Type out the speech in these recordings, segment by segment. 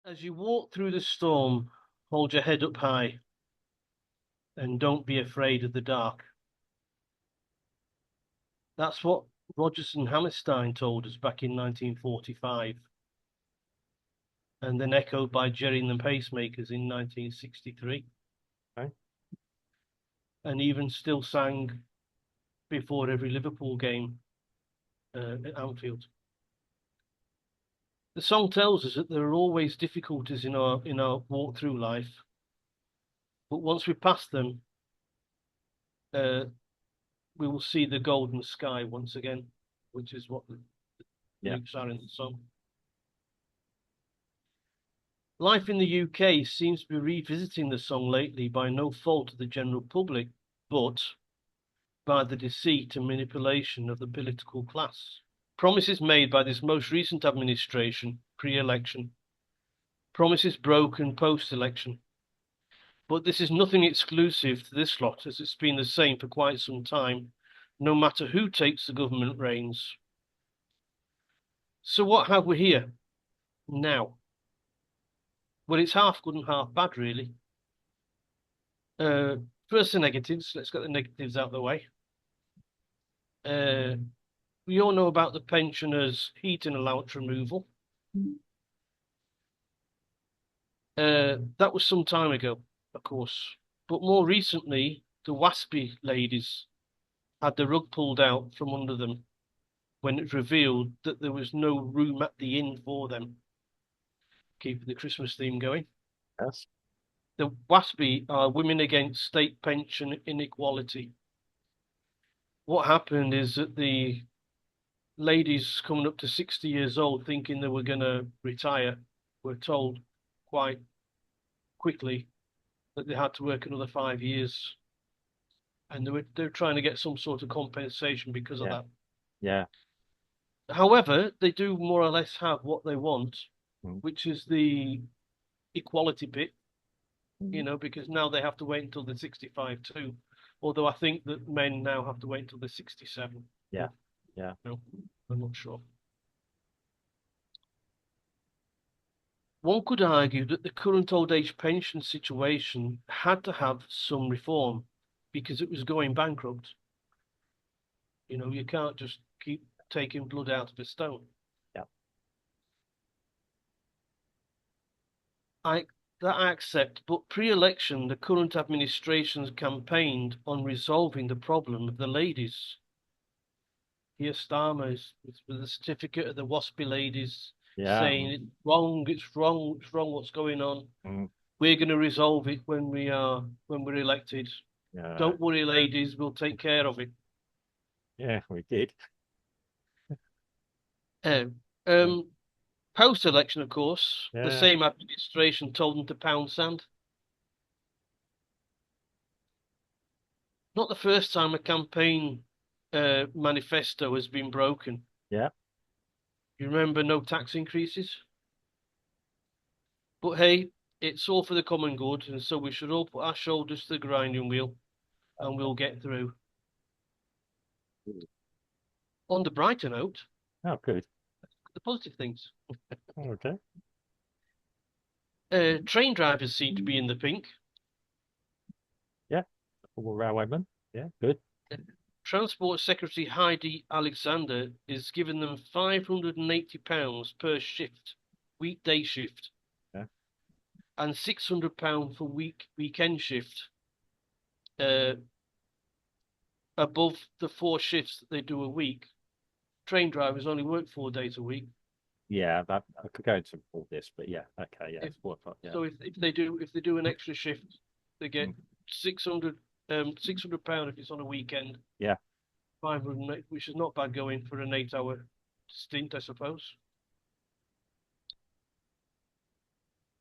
As you walk through the storm, hold your head up high and don't be afraid of the dark. That's what Rodgers and Hammerstein told us back in 1945, and then echoed by Jerry and the Pacemakers in 1963, Okay. and even still sang before every Liverpool game at Anfield. The song tells us that there are always difficulties in our walk through life, but once we pass them, uh, we will see the golden sky once again, which is what the Yeah. lyrics are in the song. Life in the UK seems to be revisiting the song lately by no fault of the general public, but by the deceit and manipulation of the political class. Promises made by this most recent administration pre-election, promises broken post-election. But this is nothing exclusive to this lot, as it's been the same for quite some time, no matter who takes the government reins. So what have we here now? Well, it's half good and half bad, really. First, the negatives. Let's get the negatives out of the way. Uh, we all know about the pensioners' heating allowance removal. That was some time ago, of course. But more recently, the WASPy ladies had the rug pulled out from under them when it revealed that there was no room at the inn for them, keeping the Christmas theme going. Yes. The WASPy are Women Against State Pension Inequality. What happened is that the ladies coming up to 60 years old thinking they were going to retire were told quite quickly that they had to work another 5 years, and they were trying to get some sort of compensation because of Yeah. that. Yeah. However, they do more or less have what they want, Mm. which is the equality bit, Mm. because now they have to wait until they're 65 too. Although I think that men now have to wait until they're 67. Yeah. But Yeah. no, I'm not sure. One could argue that the current old age pension situation had to have some reform because it was going bankrupt. You can't just keep taking blood out of a stone. Yeah. I I accept, but pre-election, the current administration's campaigned on resolving the problem of the ladies. Here, Starmer is with the certificate of the WASPy ladies Yeah. saying it's wrong, it's wrong, it's wrong. What's going on? Mm. We're going to resolve it when we're elected. Yeah. Don't worry, ladies, we'll take care of it. Yeah. We did. Um, Yeah. um, Post-election, of course, the Yeah. same administration told them to pound sand. Not the first time a campaign manifesto has been broken. Yeah. You remember no tax increases? But hey, it's all for the common good, and so we should all put our shoulders to the grinding wheel and we'll get through. Mm. On the brighter note, Oh, good. the positive things. Okay. Train drivers seem to be in the pink. Yeah. All railwayman. Yeah. Good. Transport Secretary Heidi Alexander is giving them £580 per shift, weekday shift, Yeah. and £600 for weekend shift, uh, above the 4 shifts that they do a week. Train drivers only work 4 days a week. Yeah. That I could go into all this, but yeah. Okay. Yeah. If It's worth it. Yeah. so, if they do an extra shift, they get Mm. 600 pound if it's on a weekend. Yeah. 500, which is not bad going for an 8-hour stint, I suppose.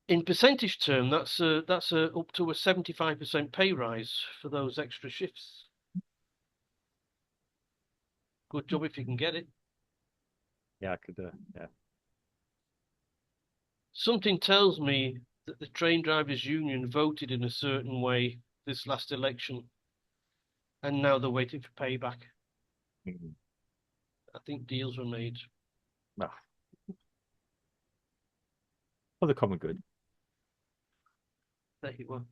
In percentage term, that's up to a 75% pay rise for those extra shifts. Good job if you can get it. Yeah. I could. Yeah. Something tells me that the train drivers union voted in a certain way this last election, and now they're waiting for payback. Mm. I think deals were made. Well, For the common good. There you go.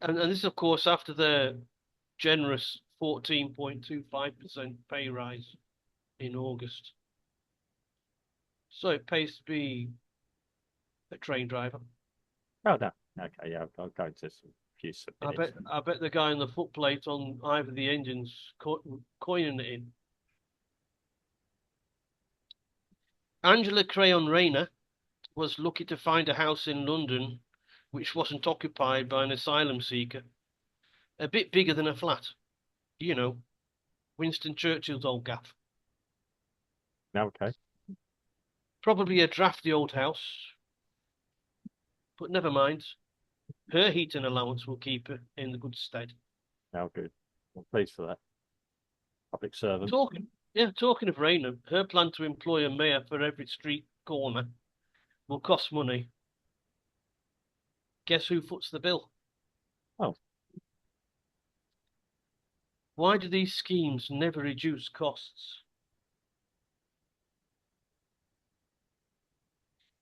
And this, of course, after the generous 14.25% pay rise in August. So it pays to be a train driver. Oh no. Okay, yeah, I'll go into some few I minutes. bet the guy on the footplate on either the engines coining it in. Angela Crayon Rayner was lucky to find a house in London which wasn't occupied by an asylum seeker, a bit bigger than a flat. You know, Winston Churchill's old gaff. Okay. Probably a drafty old house, but never mind. Her heating allowance will keep her in the good stead. Now good. I'm pleased for that. Public servant. Talking of Raynham, her plan to employ a mayor for every street corner will cost money. Guess who foots the bill? Oh, Why do these schemes never reduce costs?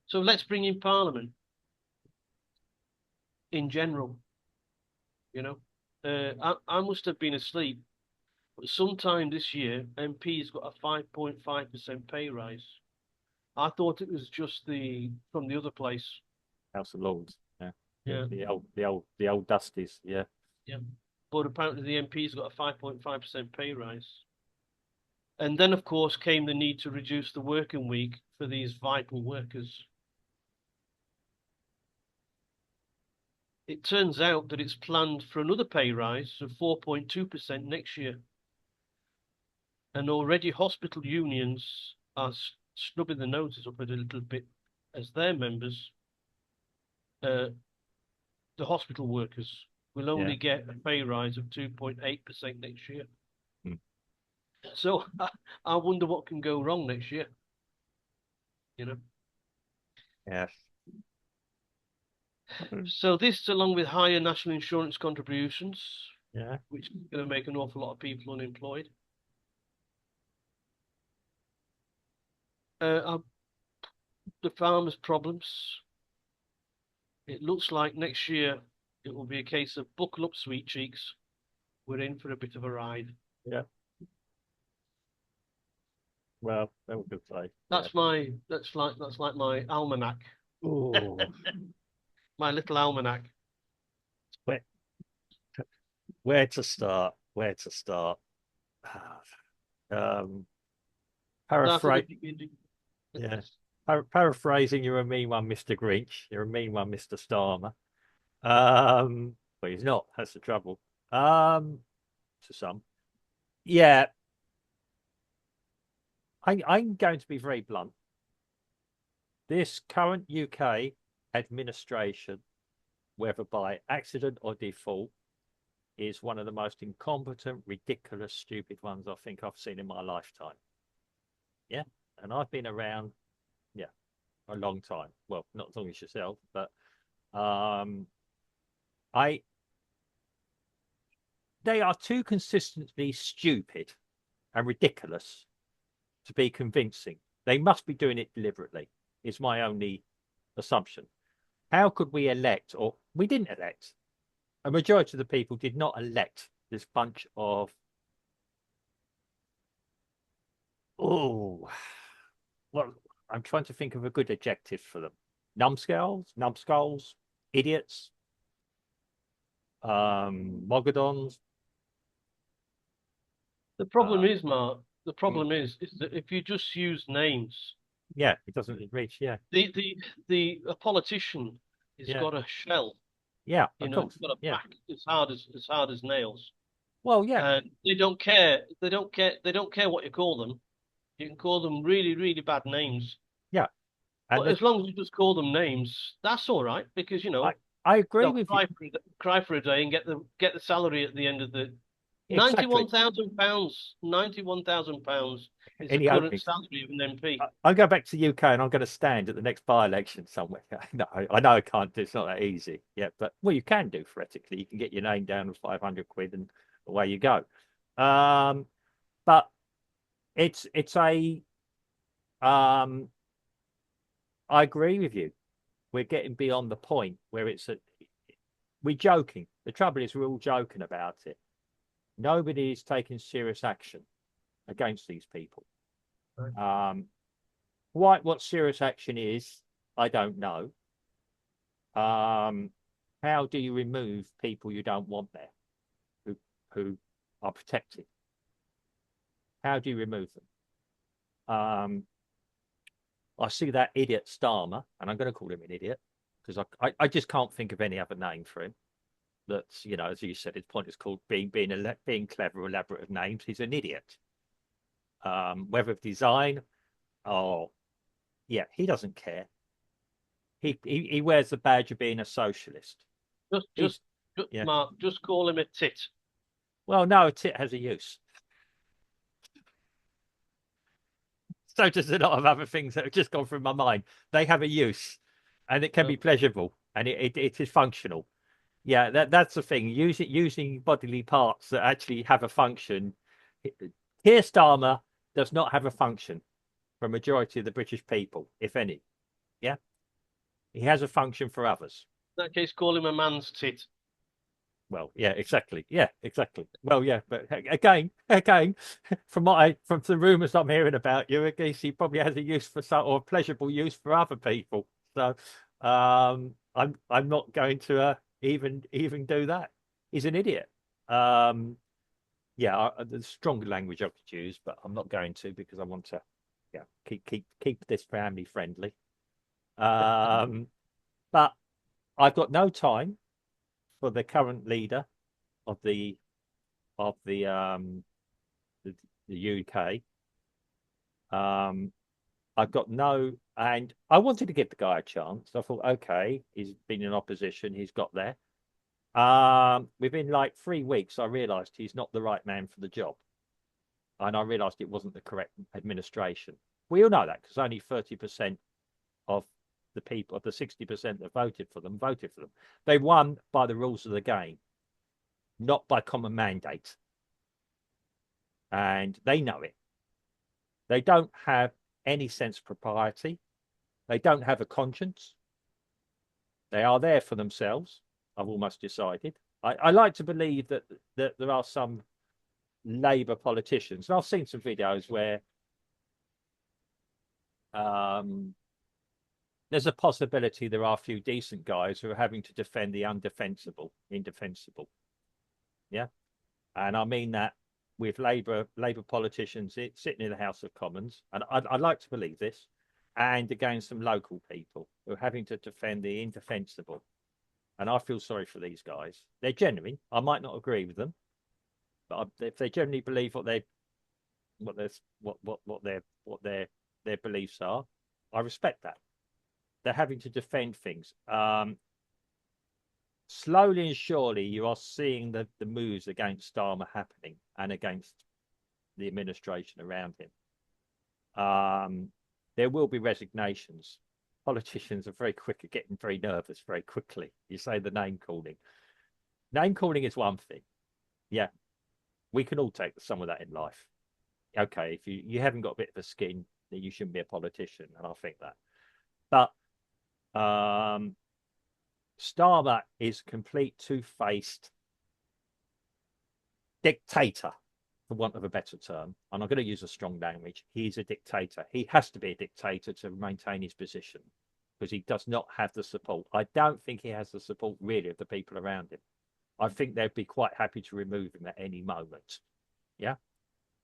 So let's bring in Parliament in general. You know, I must have been asleep, but sometime this year, MPs got a 5.5% pay rise. I thought it was just the from the other place. House of Lords. Yeah. Yeah, The old dusties. Yeah. yeah. But apparently the MPs got a 5.5% pay rise. And then, of course, came the need to reduce the working week for these vital workers. It turns out that it's planned for another pay rise of 4.2% next year. And already hospital unions are snubbing the noses up a little bit as their members, uh, the hospital workers, will Yeah. only get a pay rise of 2.8% next year. Mm. So I wonder what can go wrong next year, you know. Yes. Mm. So this, along with higher national insurance contributions, Yeah. which is going to make an awful lot of people unemployed. The farmers' problems. It looks like next year it will be a case of buckle up, sweet cheeks. We're in for a bit of a ride. Yeah. Well, that would be say. Yeah. That's like my almanac, Oh, my little almanac. where where to start? Where to start? Um, Start at the paraphrase. beginning. Yeah. Paraphrasing, you're a mean one, Mr. Grinch. You're a mean one, Mr. Starmer. But he's not. That's the trouble. To some. Yeah, I'm going to be very blunt. This current UK administration, whether by accident or default, is one of the most incompetent, ridiculous, stupid ones I think I've seen in my lifetime. Yeah. And I've been around, yeah, a long time. Well, not as long as yourself, but I they are too consistently stupid and ridiculous to be convincing. They must be doing it deliberately, is my only assumption. How could we elect, or we didn't elect, a majority of the people did not elect this bunch of, oh, well, I'm trying to think of a good adjective for them. Numbskulls, idiots, mogadons. The problem Uh, is, Mark. The problem is that if you just use names, yeah, it doesn't reach. Yeah, the a politician has yeah, got a shell, yeah, you of know, course. it's got a Yeah. back as hard as nails, Well, yeah, and they don't care. They don't care what you call them. You can call them really bad names, yeah. And but as long as you just call them names, that's all right because I, I agree they'll with you. cry for a day and get the salary at the end of the Exactly. £91,000. £91,000 is the Any current openings? salary of an MP. I'll go back to the UK and I'm going to stand at the next by-election somewhere. No, I know I can't do. It's not that easy. Yeah, but well, you can do theoretically. You can get your name down with 500 quid and away you go. Um, but it's a I agree with you. we're getting beyond the point where we're joking. The trouble is we're all joking about it. Nobody is taking serious action against these people. Right. What serious action is, I don't know. How do you remove people you don't want there, who are protected? How do you remove them? I see that idiot Starmer, and I'm going to call him an idiot because I just can't think of any other name for him. That's, as you said, his point is called being clever, elaborate of names. He's an idiot. Whether of design, oh yeah, he doesn't care. He wears the badge of being a socialist. Just, just, He's Yeah. Mark, just call him a tit. Well, no, a tit has a use. So does a lot of other things that have just gone through my mind. They have a use, and it can be pleasurable, and it is functional. Yeah, that's the thing. Using bodily parts that actually have a function. Keir Starmer does not have a function for a majority of the British people, if any. Yeah, he has a function for others. In that case, call him a man's tit. Well, yeah, exactly. Yeah, exactly. Well, yeah, but again, from the rumours I'm hearing about you, I guess he probably has a use for some, or a pleasurable use for other people. So, I'm not going to even do that. He's an idiot. Yeah, there's stronger language I could use, but I'm not going to because I want to, yeah, keep this family friendly. But I've got no time for the current leader of the UK. I've got no, and I wanted to give the guy a chance. I thought, okay, he's been in opposition, he's got there. Within like 3 weeks, I realised he's not the right man for the job, and I realised it wasn't the correct administration. We all know that because only 30% of the people, of the 60% that voted for them. They won by the rules of the game, not by common mandate. And they know it. They don't have any sense of propriety. They don't have a conscience. They are there for themselves. I've almost decided. I like to believe that there are some Labour politicians, and I've seen some videos where there's a possibility there are a few decent guys who are having to defend the indefensible. Yeah. And I mean that with Labour politicians sitting in the House of Commons, and I'd like to believe this, and against some local people who are having to defend the indefensible. And I feel sorry for these guys. They're genuine. I might not agree with them, but if they generally believe what their beliefs are, I respect that. They're having to defend things. Slowly and surely, you are seeing the moves against Starmer happening and against the administration around him. There will be resignations. Politicians are very quick at getting very nervous very quickly. You say the name calling. Name calling is one thing. Yeah, we can all take some of that in life. Okay, if you haven't got a bit of a skin, then you shouldn't be a politician, and I think that. But Starmer is a complete two-faced dictator, for want of a better term. And I'm going to use a strong language. He's a dictator. He has to be a dictator to maintain his position because he does not have the support. I don't think he has the support really of the people around him. I think they'd be quite happy to remove him at any moment. Yeah.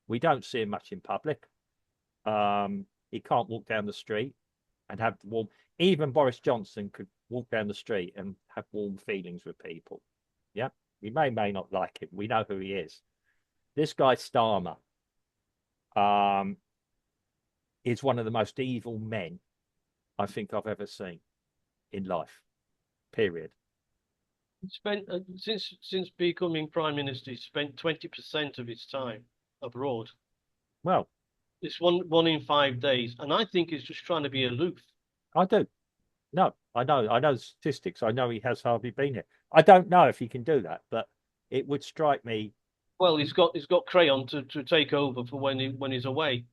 We don't see him much in public. He can't walk down the street and have warm. Even Boris Johnson could walk down the street and have warm feelings with people. Yeah. We may not like him. We know who he is. This guy Starmer is one of the most evil men I think I've ever seen in life. Period. He spent since becoming prime minister, he spent 20% of his time abroad. Well, It's one in 5 days, and I think he's just trying to be aloof. I do. No, I know the statistics. I know he has hardly been here. I don't know if he can do that, but it would strike me. Well, he's got Crayon to take over for when he's away.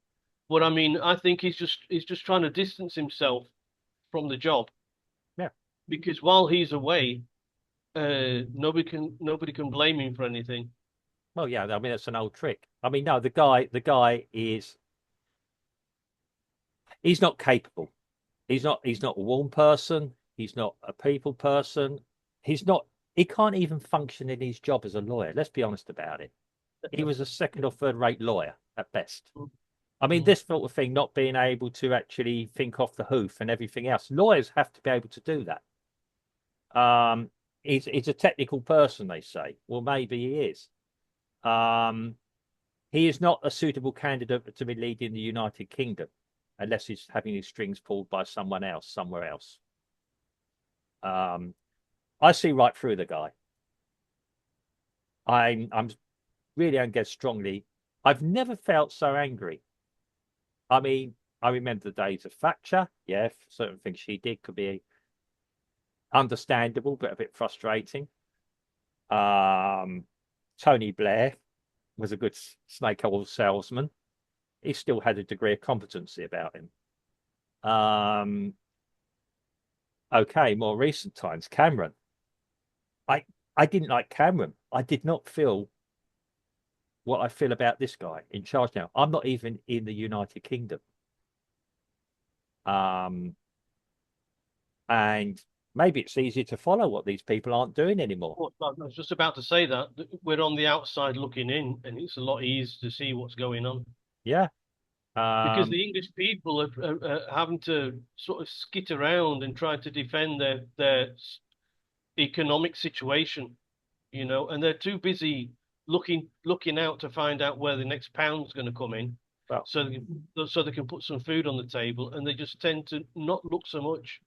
But I mean, I think he's just trying to distance himself from the job. Yeah, because while he's away, nobody can blame him for anything. Well, yeah, I mean that's an old trick. I mean, no, the guy is he's not capable. He's not a warm person. He's not a people person. He's not. He can't even function in his job as a lawyer. Let's be honest about it. He was a second or third rate lawyer at best. I mean, Mm. this sort of thing, not being able to actually think off the hoof and everything else. Lawyers have to be able to do that. Um, he's a technical person, they say. Well, maybe he is. Um, he is not a suitable candidate to be leading the United Kingdom unless he's having his strings pulled by someone else somewhere else. Um, I see right through the guy. I'm really against strongly. I've never felt so angry. I mean, I remember the days of Thatcher. Yeah, certain things she did could be understandable, but a bit frustrating. Um, Tony Blair was a good snake oil salesman. He still had a degree of competency about him. Um, okay, more recent times, Cameron. I I didn't like Cameron. I did not feel what I feel about this guy in charge now. I'm not even in the United Kingdom. Um, and maybe it's easier to follow what these people aren't doing anymore. Well, I was just about to say that we're on the outside looking in, and it's a lot easier to see what's going on Yeah. because Um, the English people are having to sort of skit around and try to defend their economic situation, and they're too busy looking out to find out where the next pound's going to come in, well, so they can put some food on the table, and they just tend to not look so much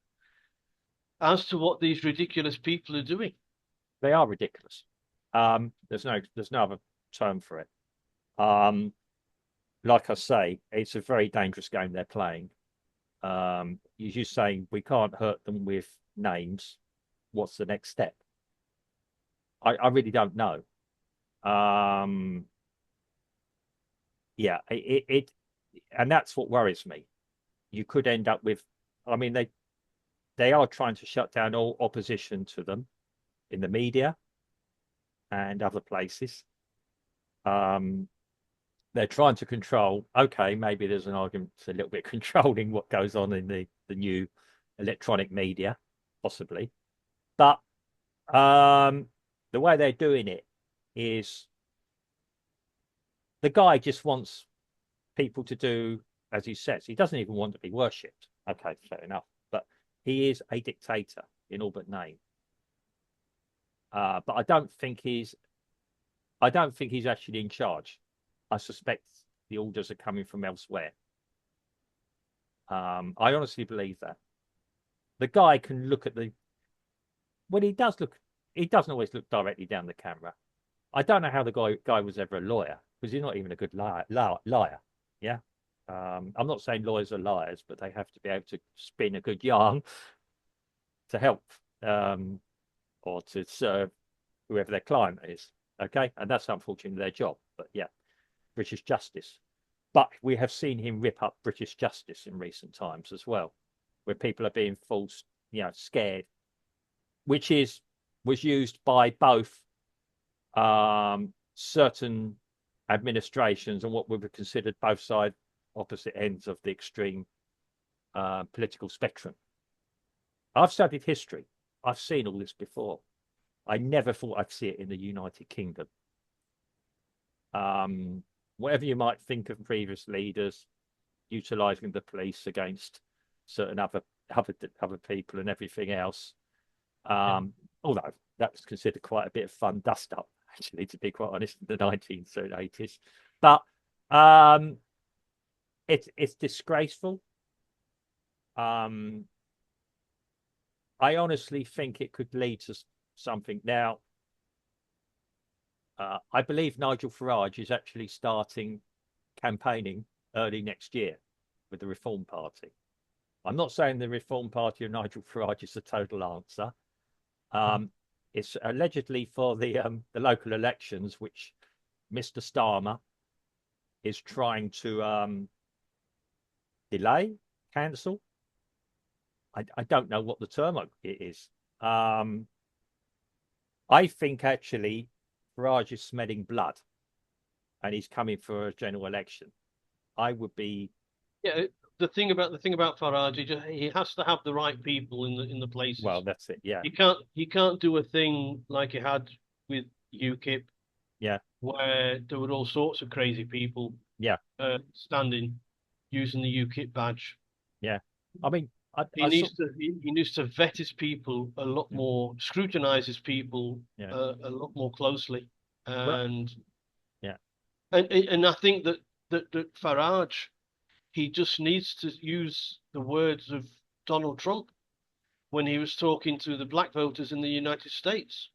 as to what these ridiculous people are doing. they are ridiculous. There's no other term for it. Um, like I say, it's a very dangerous game they're playing. You're saying we can't hurt them with names. What's the next step? I really don't know. Um, yeah, and that's what worries me. You could end up with, I mean, they are trying to shut down all opposition to them in the media and other places. Um, they're trying to control. Okay, maybe there's an argument a little bit controlling what goes on in the new electronic media, possibly. But the way they're doing it is the guy just wants people to do as he says. He doesn't even want to be worshipped. Okay, fair enough. But he is a dictator in all but name. But I don't think he's actually in charge. I suspect the orders are coming from elsewhere. I honestly believe that. The guy can look at the when he doesn't always look directly down the camera. I don't know how the guy was ever a lawyer because he's not even a good liar. Yeah. I'm not saying lawyers are liars, but they have to be able to spin a good yarn to help um, or to serve whoever their client is. Okay. And that's unfortunately their job. But yeah, British justice. But we have seen him rip up British justice in recent times as well, where people are being forced, scared, which was used by both certain administrations and what we would considered both sides, opposite ends of the extreme political spectrum. I've studied history. I've seen all this before. I never thought I'd see it in the United Kingdom. Whatever you might think of previous leaders utilizing the police against certain other people and everything else, Yeah. although that was considered quite a bit of fun dust up, actually, to be quite honest, in the 1980s. But um, it's disgraceful. Um, I honestly think it could lead to something. Now, I believe Nigel Farage is actually starting campaigning early next year with the Reform Party. I'm not saying the Reform Party of Nigel Farage is the total answer. Mm. It's allegedly for the local elections, which Mr. Starmer is trying to delay, cancel. I don't know what the term it is. Um, I think actually Farage is smelling blood and he's coming for a general election. I would be, Yeah, the thing about Farage, he has to have the right people in the well, places. that's it. Yeah, He can't do a thing like he had with UKIP, yeah, where there were all sorts of crazy people yeah, standing using the UKIP badge. yeah. I mean, He I saw, needs to he needs to vet his people a lot yeah, more, scrutinize his people yeah, a lot more closely, well, and yeah, and I think that Farage, he just needs to use the words of Donald Trump when he was talking to the black voters in the United States.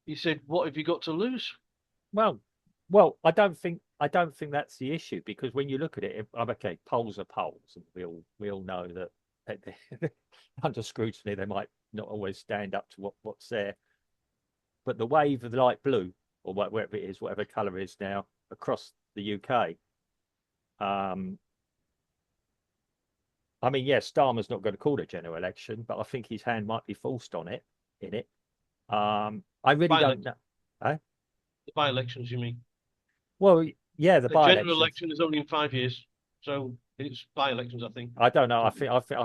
He said, "What have you got to lose?" well, I don't think that's the issue because when you look at it, okay, polls are polls, and we all know that under scrutiny they might not always stand up to what's there. But the wave of the light blue, or whatever it is, whatever colour it is now across the UK, um, I mean, yes, Starmer's not going to call it a general election, but I think his hand might be forced on it in it. I really By don't know. Eh? the by-elections, you mean? Well, yeah, the A general by-elections. election is only in 5 years, so it's by-elections, I think. I don't know. I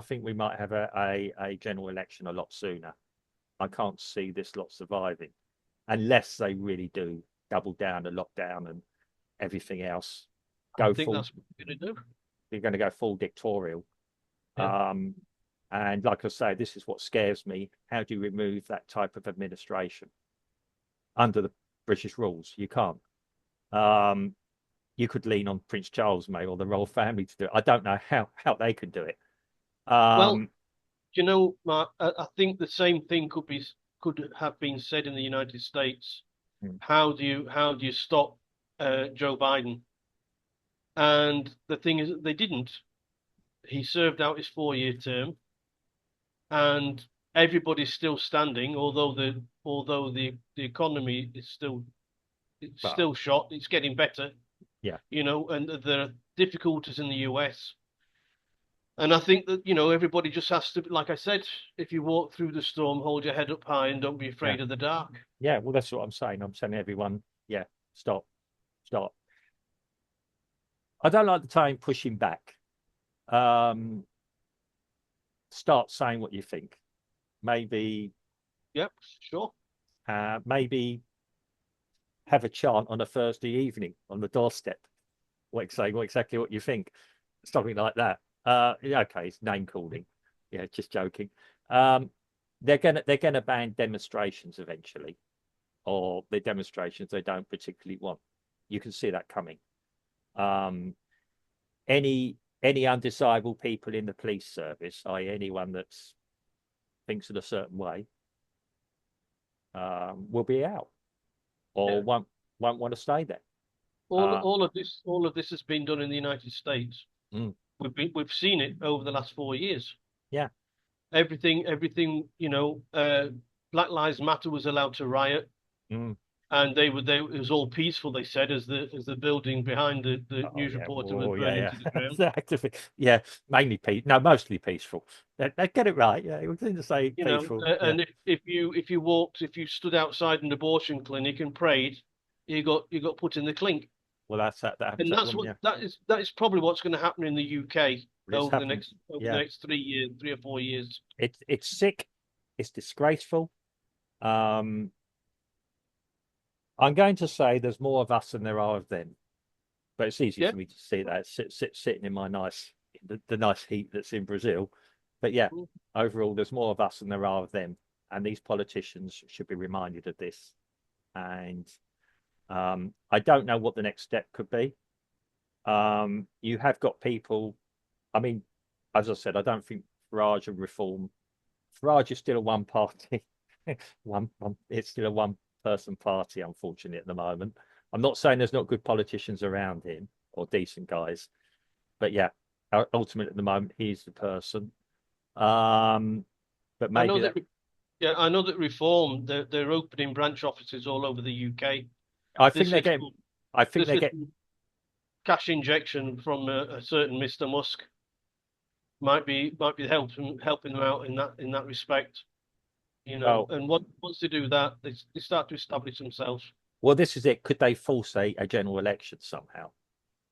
think we might have a general election a lot sooner. I can't see this lot surviving unless they really do double down the lockdown and everything else. I Go think full. that's what we're going to do. You're going to go full dictatorial. Yeah. Um, and like I say, this is what scares me. How do you remove that type of administration under the British rules? You can't. Um, you could lean on Prince Charles, maybe, or the royal family to do it. I don't know how they could do it. Well, Um, Mark, I think the same thing could have been said in the United States. mm, How do you stop Joe Biden? And the thing is, they didn't. He served out his 4-year term, and everybody's still standing, although the economy is well, still shot. It's getting better, yeah, and there are difficulties in the US. And I think that, everybody just has to, like I said, if you walk through the storm, hold your head up high and don't be yeah, afraid of the dark. yeah. Well, that's what I'm saying. I'm telling everyone, yeah, stop, stop. I don't like the term pushing back. Um, start saying what you think. Maybe, Yep, sure. maybe have a chant on a Thursday evening on the doorstep. What exactly what you think, something like that. Yeah, okay, it's name calling. Yeah, just joking. Um, they're gonna ban demonstrations eventually, or the demonstrations they don't particularly want. You can see that coming. Um, any undesirable people in the police service, i.e., anyone that thinks in a certain way, will be out or Yeah. won't want to stay there. All Uh, all of this has been done in the United States. mm, We've seen it over the last 4 years. yeah, Everything, Black Lives Matter was allowed to riot, mm. and it was all peaceful. They said as the building behind the Oh news yeah, reporter was oh burning yeah, to the ground. yeah. Yeah, mainly peace. No, mostly peaceful. They get it right. Yeah, it was going to say peaceful. Yeah. And if you stood outside an abortion clinic and prayed, you got put in the clink. Well, that happened And to that that's woman. what Yeah, that is probably what's going to happen in the UK but it's happened. over the Yeah, next 3 years, 3 or 4 years. it's sick. It's disgraceful. Um, I'm going to say there's more of us than there are of them, but it's easy Yeah. for me to see that sitting in my the nice heat that's in Brazil. But yeah, overall, there's more of us than there are of them, and these politicians should be reminded of this. And I don't know what the next step could be. You have got people. I mean, as I said, I don't think Farage and Reform. Farage is still a one party. It's still a one person party, unfortunately, at the moment. I'm not saying there's not good politicians around him or decent guys, but yeah, ultimately at the moment he's the person. Um, but I know maybe that. that Yeah, I know that Reform. They're opening branch offices all over the UK. I think This they're getting. little I think this they get. little cash injection from a certain Mr. Musk might be helping them out in that respect. Well, And once they do that, they start to establish themselves. well, this is it. Could they force a general election somehow?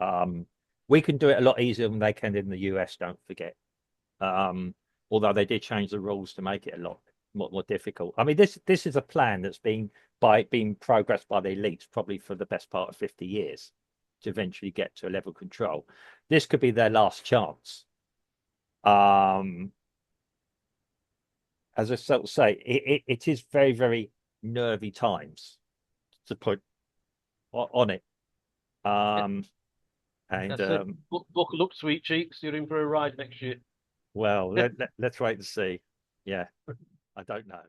Um, we can do it a lot easier than they can in the US, don't forget. Um, Although they did change the rules to make it a lot more difficult. I mean, this is a plan that's being progressed by the elites probably for the best part of 50 years to eventually get to a level control. This could be their last chance. Um, as I sort of say, it is very, very nervy times to put on it. Um, and That's it. Buckle up, sweet cheeks. You're in for a ride next year. Well, let's wait and see. Yeah, I don't know.